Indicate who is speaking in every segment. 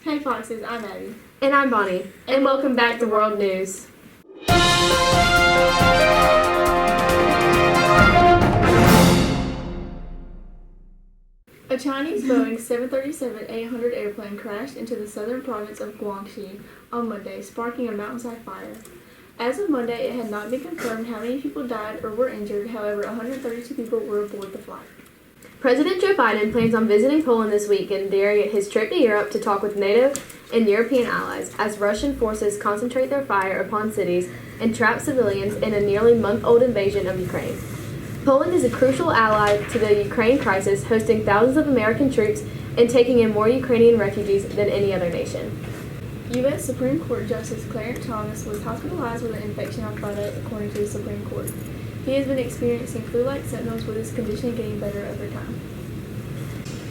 Speaker 1: Hey Foxes, I'm Abby.
Speaker 2: And I'm Bonnie. And welcome back to World News.
Speaker 1: A Chinese Boeing 737-800 airplane crashed into the southern province of Guangxi on Monday, sparking a mountainside fire. As of Monday, it had not been confirmed how many people died or were injured. However, 132 people were aboard the flight.
Speaker 2: President Joe Biden plans on visiting Poland this weekend during his trip to Europe to talk with NATO and European allies as Russian forces concentrate their fire upon cities and trap civilians in a nearly month-old invasion of Ukraine. Poland is a crucial ally to the Ukraine crisis, hosting thousands of American troops and taking in more Ukrainian refugees than any other nation.
Speaker 1: U.S. Supreme Court Justice Clarence Thomas was hospitalized with an infection on Friday, according to the Supreme Court. He has been experiencing flu-like symptoms, with his condition getting better over time.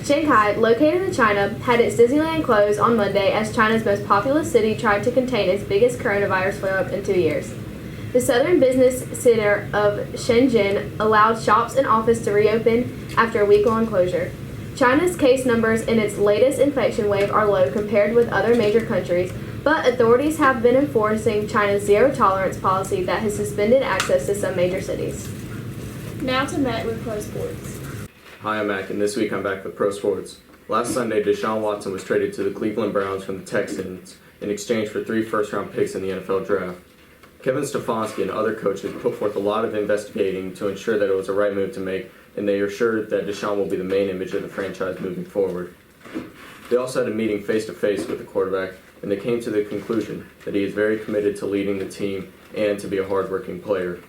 Speaker 2: Shanghai, located in China, had its Disneyland close on Monday as China's most populous city tried to contain its biggest coronavirus flare-up in 2 years. The southern business center of Shenzhen allowed shops and offices to reopen after a week-long closure. China's case numbers in its latest infection wave are low compared with other major countries, but authorities have been enforcing China's zero-tolerance policy that has suspended access to some major cities.
Speaker 1: Now to Matt with Pro Sports.
Speaker 3: Hi, I'm Mac, and this week I'm back with Pro Sports. Last Sunday, Deshaun Watson was traded to the Cleveland Browns from the Texans in exchange for 3 first-round picks in the NFL Draft. Kevin Stefanski and other coaches put forth a lot of investigating to ensure that it was the right move to make, and they are sure that Deshaun will be the main image of the franchise moving forward. They also had a meeting face-to-face with the quarterback, and they came to the conclusion that he is very committed to leading the team and to be a hard-working player.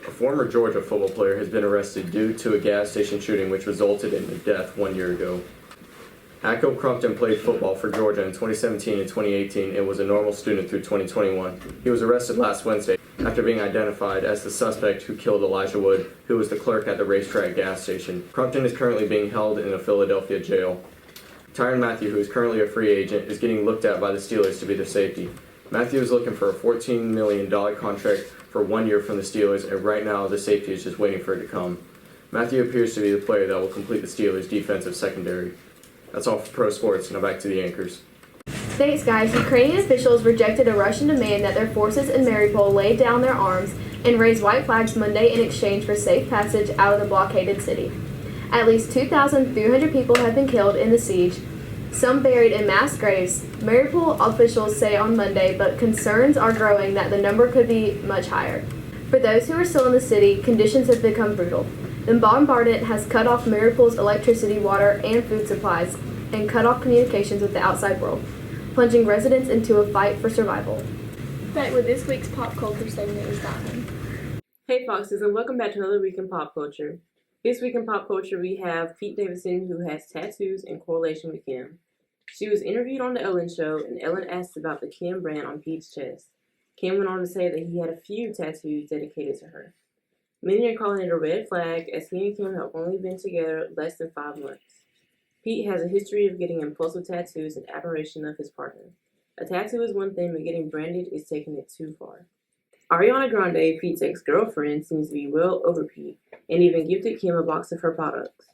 Speaker 3: A former Georgia football player has been arrested due to a gas station shooting which resulted in a death 1 year ago. Akil Crumpton played football for Georgia in 2017 and 2018 and was a normal student through 2021. He was arrested last Wednesday after being identified as the suspect who killed Elijah Wood, who was the clerk at the racetrack gas station. Crumpton is currently being held in a Philadelphia jail. Tyrann Mathieu, who is currently a free agent, is getting looked at by the Steelers to be their safety. Mathieu is looking for a $14 million contract for 1 year from the Steelers, and right now the safety is just waiting for it to come. Mathieu appears to be the player that will complete the Steelers' defensive secondary. That's all for Pro Sports. Now back to the anchors.
Speaker 2: Thanks, guys. Ukrainian officials rejected a Russian demand that their forces in Mariupol lay down their arms and raise white flags Monday in exchange for safe passage out of the blockaded city. At least 2,300 people have been killed in the siege, some buried in mass graves, Mariupol officials say on Monday, but concerns are growing that the number could be much higher. For those who are still in the city, conditions have become brutal. The bombardment has cut off Mariupol's electricity, water, and food supplies, and cut off communications with the outside world, plunging residents into a fight for survival.
Speaker 1: Back with this week's pop culture segment is Diamond.
Speaker 4: Hey Foxes, and welcome back to another week in pop culture. This week in pop culture, we have Pete Davidson, who has tattoos in correlation with Kim. She was interviewed on The Ellen Show, and Ellen asked about the Kim brand on Pete's chest. Kim went on to say that he had a few tattoos dedicated to her. Many are calling it a red flag, as he and Kim have only been together less than 5 months. Pete has a history of getting impulsive tattoos in admiration of his partner. A tattoo is one thing, but getting branded is taking it too far. Ariana Grande, Pete's ex-girlfriend, seems to be well over Pete, and even gifted Kim a box of her products.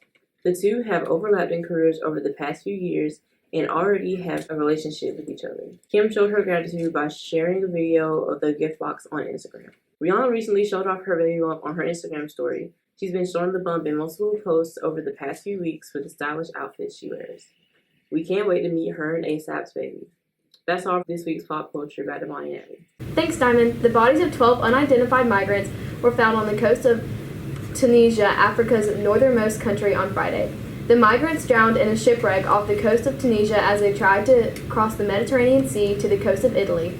Speaker 4: The two have overlapped in careers over the past few years and already have a relationship with each other. Kim showed her gratitude by sharing a video of the gift box on Instagram. Rihanna recently showed off her baby bump on her Instagram story. She's been showing the bump in multiple posts over the past few weeks with the stylish outfits she wears. We can't wait to meet her and ASAP's baby. That's all for this week's pop culture. Back to Bonnie and Abby.
Speaker 2: Thanks, Diamond. The bodies of 12 unidentified migrants were found on the coast of Tunisia, Africa's northernmost country, on Friday. The migrants drowned in a shipwreck off the coast of Tunisia as they tried to cross the Mediterranean Sea to the coast of Italy,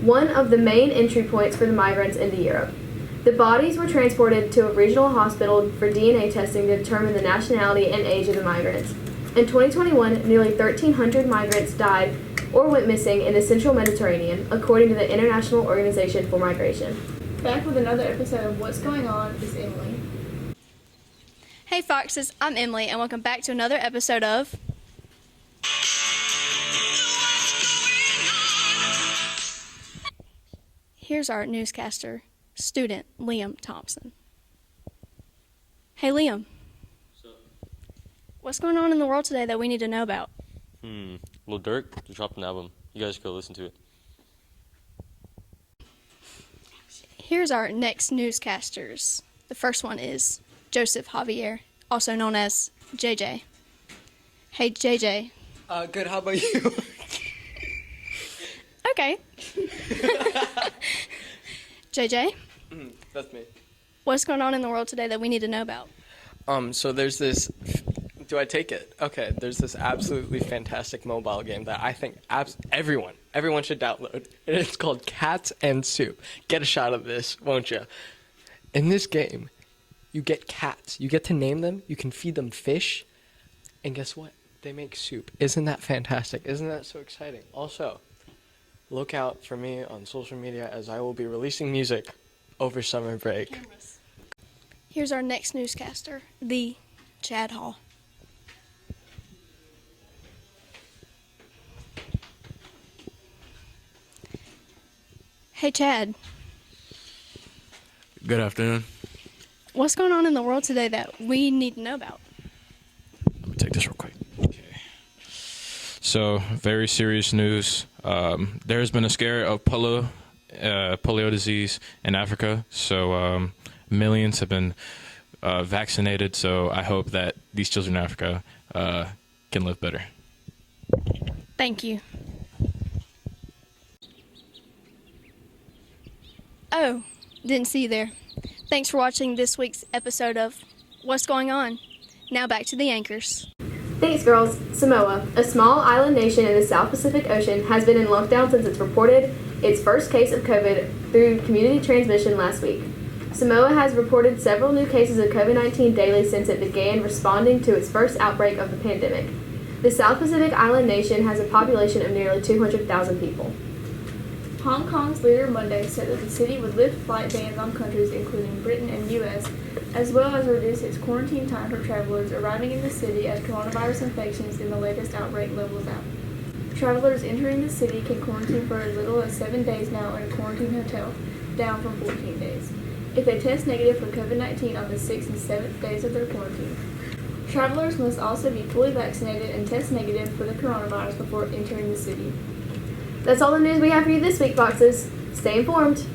Speaker 2: one of the main entry points for the migrants into Europe. The bodies were transported to a regional hospital for DNA testing to determine the nationality and age of the migrants. In 2021, nearly 1,300 migrants died or went missing in the central Mediterranean, according to the International Organization for Migration.
Speaker 1: Back with another episode of What's Going On is Emily.
Speaker 5: Hey Foxes, I'm Emily, and welcome back to another episode of Here's our newscaster, student Liam Thompson. Hey Liam.
Speaker 6: What's up?
Speaker 5: What's going on in the world today that we need to know about?
Speaker 6: Lil Durk just dropped an album. You guys go listen to it.
Speaker 5: Here's our next newscasters. The first one is Joseph Javier, also known as JJ. Hey, JJ.
Speaker 7: Good, how about you?
Speaker 5: Okay. JJ,
Speaker 7: That's me.
Speaker 5: what's going on in the world today that we need to know about?
Speaker 7: So there's this, do I take it? Okay, there's this absolutely fantastic mobile game that I think everyone should download. And it's called Cats and Soup. Get a shot of this, won't you? In this game, you get cats. You get to name them, you can feed them fish, and guess what? They make soup. Isn't that fantastic? Isn't that so exciting? Also, look out for me on social media as I will be releasing music over summer break.
Speaker 5: Here's our next newscaster, the Chad Hall. Hey, Chad,
Speaker 8: Good afternoon.
Speaker 5: what's going on in the world today that we need to know about?
Speaker 8: Let me take this real quick. Okay. So, very serious news. There's been a scare of polio disease in Africa. So, millions have been vaccinated. So, I hope that these children in Africa can live better.
Speaker 5: Thank you. Oh, didn't see you there. Thanks for watching this week's episode of What's Going On? Now back to the anchors.
Speaker 2: Thanks, girls. Samoa, a small island nation in the South Pacific Ocean, has been in lockdown since it's reported its first case of COVID through community transmission last week. Samoa has reported several new cases of COVID-19 daily since it began responding to its first outbreak of the pandemic. The South Pacific island nation has a population of nearly 200,000 people.
Speaker 1: Hong Kong's leader Monday said that the city would lift flight bans on countries including Britain and U.S., as well as reduce its quarantine time for travelers arriving in the city as coronavirus infections in the latest outbreak levels out. Travelers entering the city can quarantine for as little as 7 days now in a quarantine hotel, down from 14 days, if they test negative for COVID-19 on the 6th and 7th days of their quarantine. Travelers must also be fully vaccinated and test negative for the coronavirus before entering the city.
Speaker 2: That's all the news we have for you this week, Foxes. Stay informed.